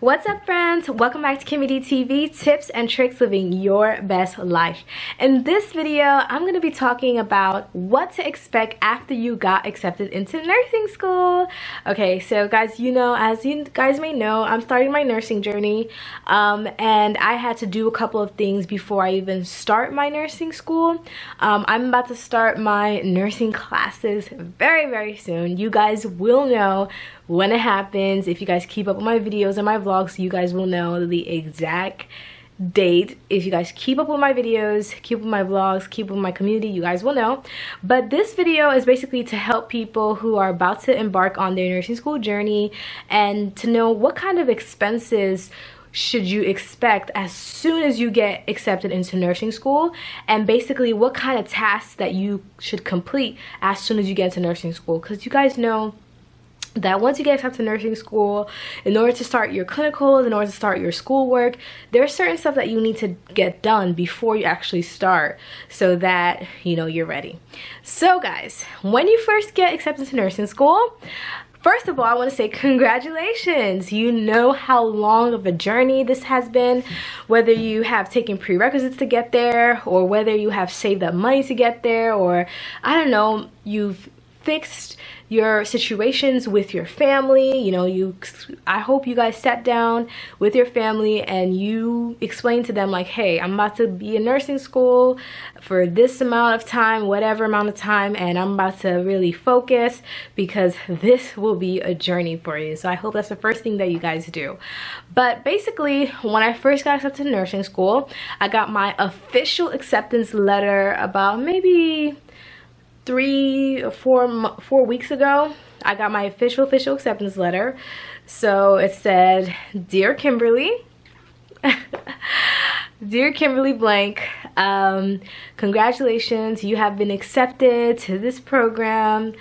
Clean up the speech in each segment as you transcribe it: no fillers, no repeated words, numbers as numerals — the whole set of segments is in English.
What's up, friends? Welcome back to KimmyDTV, tips and tricks living your best life. In this video, I'm going to be talking about what to expect after you got accepted into nursing school. Okay, so guys, as you guys may know, I'm starting my nursing journey, and I had to do a couple of things before I even start my nursing school. I'm about to start my nursing classes very soon. You guys will know when it happens. If you guys keep up with my videos and my vlogs, you guys will know the exact date. If you guys keep up with my videos, keep up with my vlogs, keep up with my community, you guys will know. But this video is basically to help people who are about to embark on their nursing school journey and to know what kind of expenses should you expect as soon as you get accepted into nursing school, and basically what kind of tasks that you should complete as soon as you get into nursing school. Because you guys know that once you get accepted to nursing school, in order to start your clinicals, in order to start your schoolwork, there's certain stuff that you need to get done before you actually start, so that you're ready. So guys, when you first get accepted to nursing school, first of all, I want to say congratulations. You know how long of a journey this has been, whether you have taken prerequisites to get there, or whether you have saved up money to get there, or I don't know, you've fixed your situations with your family. I hope you guys sat down with your family and you explained to them like, hey, I'm about to be in nursing school for this amount of time, whatever amount of time, and I'm about to really focus because this will be a journey for you. So I hope that's the first thing that you guys do. But basically, when I first got accepted to nursing school, I got my official acceptance letter about maybe 3 or 4 weeks ago. I got my official acceptance letter. So it said, "Dear Kimberly, dear Kimberly blank, congratulations, you have been accepted to this program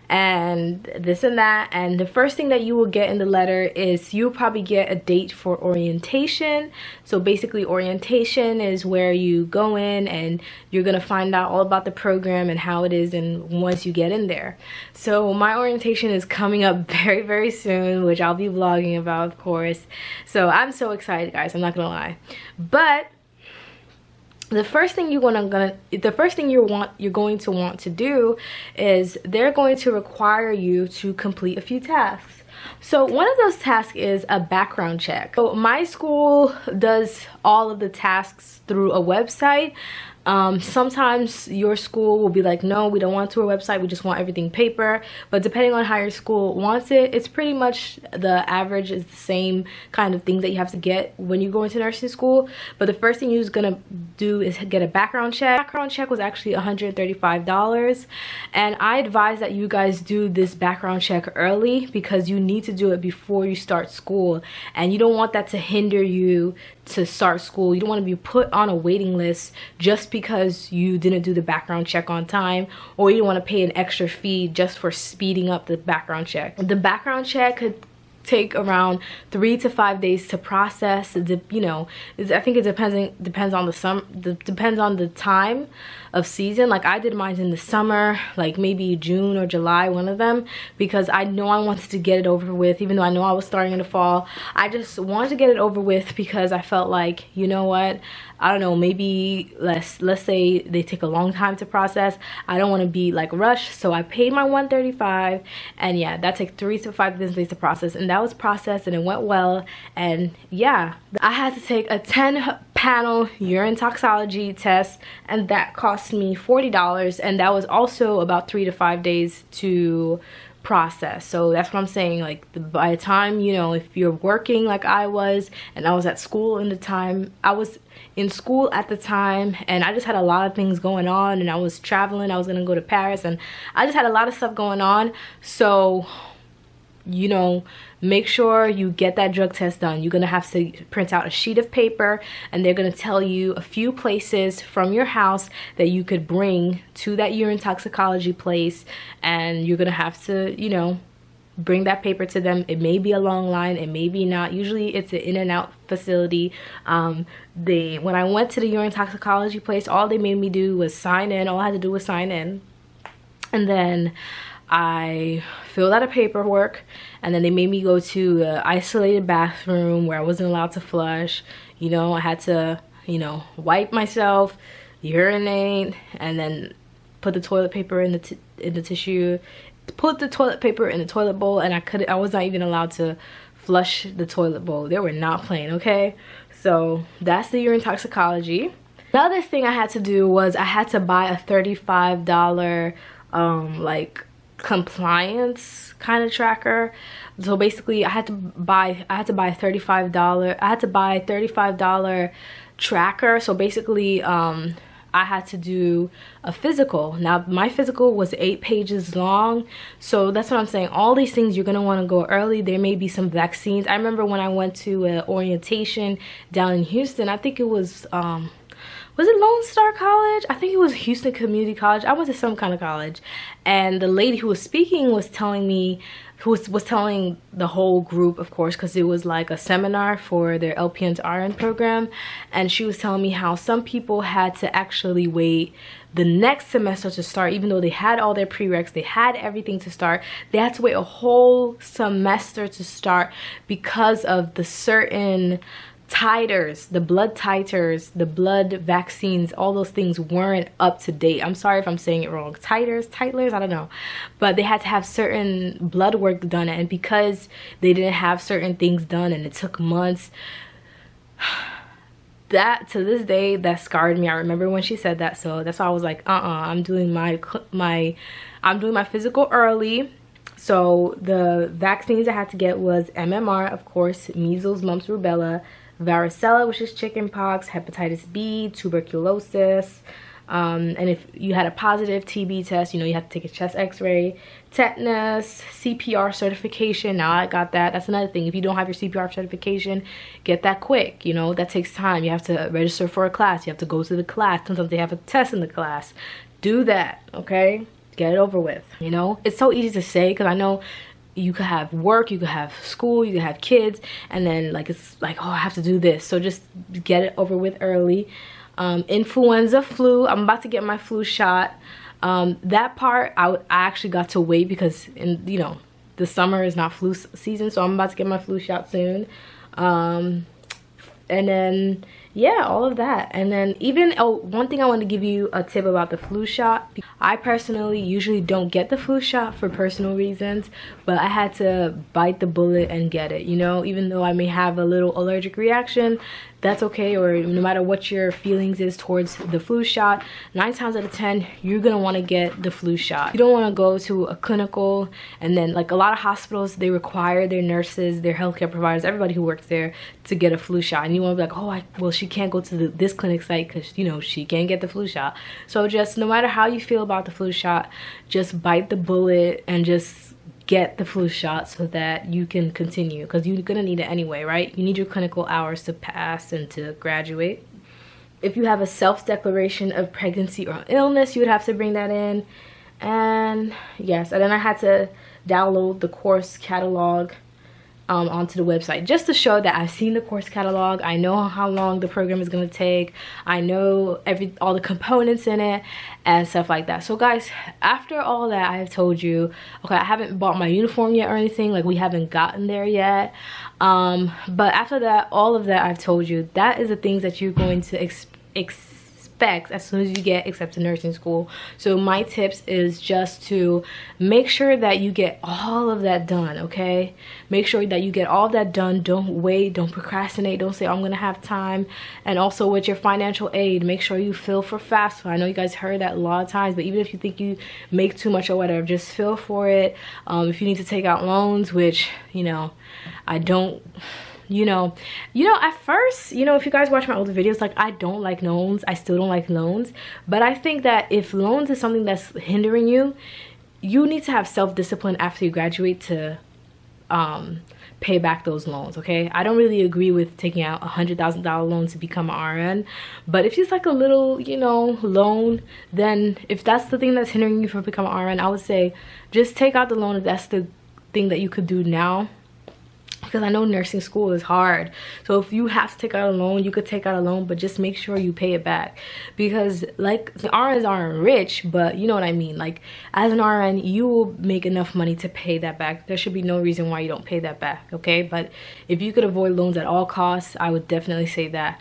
and this and that." And the first thing that you will get in the letter is you'll probably get a date for orientation. So basically, orientation is where you go in and you're gonna find out all about the program and how it is, and once you get in there. So my orientation is coming up very soon, which I'll be vlogging about, of course. So I'm so excited, guys, I'm not gonna lie. But the first thing you're going to want to do is they're going to require you to complete a few tasks. So one of those tasks is a background check. So my school does all of the tasks through a website. Sometimes your school will be like, no, we don't want it through a website, we just want everything paper. But depending on how your school wants it, it's pretty much the average is the same kind of things that you have to get when you go into nursing school. But the first thing you're gonna do is get a background check. Background check was actually $135, and I advise that you guys do this background check early because you need to do it before you start school, and you don't want that to hinder you to start school. You don't want to be put on a waiting list just because you didn't do the background check on time, or you don't want to pay an extra fee just for speeding up the background check. The background check could take around 3 to 5 days to process. I think it depends on the time of season. Like I did mine in the summer, like maybe June or July, one of them, because I know I wanted to get it over with. Even though I know I was starting in the fall, I just wanted to get it over with because I felt like, you know what, I don't know, maybe let's say they take a long time to process. I don't want to be like rushed, so I paid my $135, and yeah, that took 3 to 5 business days to process, and that was processed and it went well. And yeah, I had to take a 10-panel urine toxicology test, and that cost me $40, and that was also about 3 to 5 days to process. So that's what I'm saying, like by the time, if you're working like I was, and I was at school in the time, I was in school at the time, and I just had a lot of things going on, and I was traveling, I was gonna go to Paris, and I just had a lot of stuff going on. So make sure you get that drug test done. You're gonna have to print out a sheet of paper, and they're gonna tell you a few places from your house that you could bring to that urine toxicology place, and you're gonna have to bring that paper to them. It may be a long line, it may be not. Usually it's an in and out facility. When I went to the urine toxicology place, all they made me do was sign in. All I had to do was sign in, and then I filled out a paperwork, and then they made me go to an isolated bathroom where I wasn't allowed to flush. You know, I had to, you know, wipe myself, urinate, and then put the toilet paper in the tissue, put the toilet paper in the toilet bowl, and I was not even allowed to flush the toilet bowl. They were not playing, okay? So that's the urine toxicology. The other thing I had to do was I had to buy a $35 like compliance kind of tracker. So basically I had to buy a $35 tracker. So basically I had to do a physical. Now my physical was 8 pages long, so that's what I'm saying. All these things you're gonna want to go early. There may be some vaccines. I remember when I went to an orientation down in Houston, I think it was it Lone Star College? I think it was Houston Community College. I went to some kind of college, and the lady who was speaking was telling me, who was telling the whole group, of course, because it was like a seminar for their LPN to RN program, and she was telling me how some people had to actually wait the next semester to start. Even though they had all their prereqs, they had everything to start, they had to wait a whole semester to start because of the certain titers, the blood titers, the blood vaccines, all those things weren't up to date. I'm sorry if I'm saying it wrong. Titlers, I don't know. But they had to have certain blood work done, and because they didn't have certain things done and it took months, that to this day, that scarred me. I remember when she said that, so that's why I was like, I'm doing my physical early. So the vaccines I had to get was MMR, of course, measles, mumps, rubella, varicella, which is chickenpox, hepatitis B, tuberculosis, and if you had a positive TB test, you know, you have to take a chest x-ray, tetanus, CPR certification. Now I got that. That's another thing. If you don't have your CPR certification, get that quick. You know, that takes time. You have to register for a class. You have to go to the class. Sometimes they have a test in the class. Do that, okay? Get it over with. You know, it's so easy to say because I know you could have work, you could have school, you could have kids, and then like it's like, oh, I have to do this. So just get it over with early. Influenza, flu, I'm about to get my flu shot. That part I actually got to wait because you know, the summer is not flu season, so I'm about to get my flu shot soon. And then yeah, all of that. And then even one thing I want to give you a tip about the flu shot. I personally usually don't get the flu shot for personal reasons, but I had to bite the bullet and get it, you know, even though I may have a little allergic reaction. That's okay, or no matter what your feelings is towards the flu shot, 9 times out of 10 you're gonna want to get the flu shot. You don't want to go to a clinical and then, like a lot of hospitals, they require their nurses, their healthcare providers, everybody who works there to get a flu shot, and you want to be like, oh, well, she can't go to this clinic site because, you know, she can't get the flu shot. So just no matter how you feel about the flu shot, just bite the bullet and just get the flu shot so that you can continue, because you're gonna need it anyway, right? You need your clinical hours to pass and to graduate. If you have a self-declaration of pregnancy or illness, you would have to bring that in. And yes, and then I had to download the course catalog onto the website, just to show that I've seen the course catalog. I know how long the program is going to take. I know all the components in it and stuff like that. So guys, after all that I've told you, okay, I haven't bought my uniform yet or anything, like we haven't gotten there yet, but after that, all of that I've told you, that is the things that you're going to expect as soon as you get accepted to nursing school. So my tips is just to make sure that you get all of that done, okay? Make sure that you get all of that done. Don't wait, don't procrastinate, don't say, oh, I'm gonna have time. And also with your financial aid, make sure you fill for FAFSA. I know you guys heard that a lot of times, but even if you think you make too much or whatever, just fill for it. If you need to take out loans, which, you know, I don't, you know, at first, you know, if you guys watch my older videos, like, I don't like loans. I still don't like loans. But I think that if loans is something that's hindering you, you need to have self-discipline after you graduate to pay back those loans, okay? I don't really agree with taking out $100,000 loan to become an RN. But if it's like a little, you know, loan, then if that's the thing that's hindering you from becoming an RN, I would say just take out the loan if that's the thing that you could do now. because I know nursing school is hard. So if you have to take out a loan, you could take out a loan, but just make sure you pay it back, because like the RNs aren't rich, but you know what I mean. Like as an RN, you will make enough money to pay that back. There should be no reason why you don't pay that back, okay? But if you could avoid loans at all costs, I would definitely say that.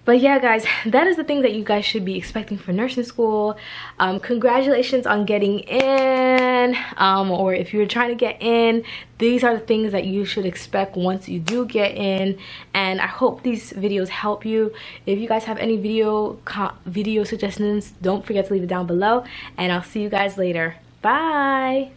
But yeah, guys, that is the thing that you guys should be expecting for nursing school. Congratulations on getting in, or if you're trying to get in, these are the things that you should expect once you do get in. And I hope these videos help you. If you guys have any video suggestions, don't forget to leave it down below, and I'll see you guys later. Bye.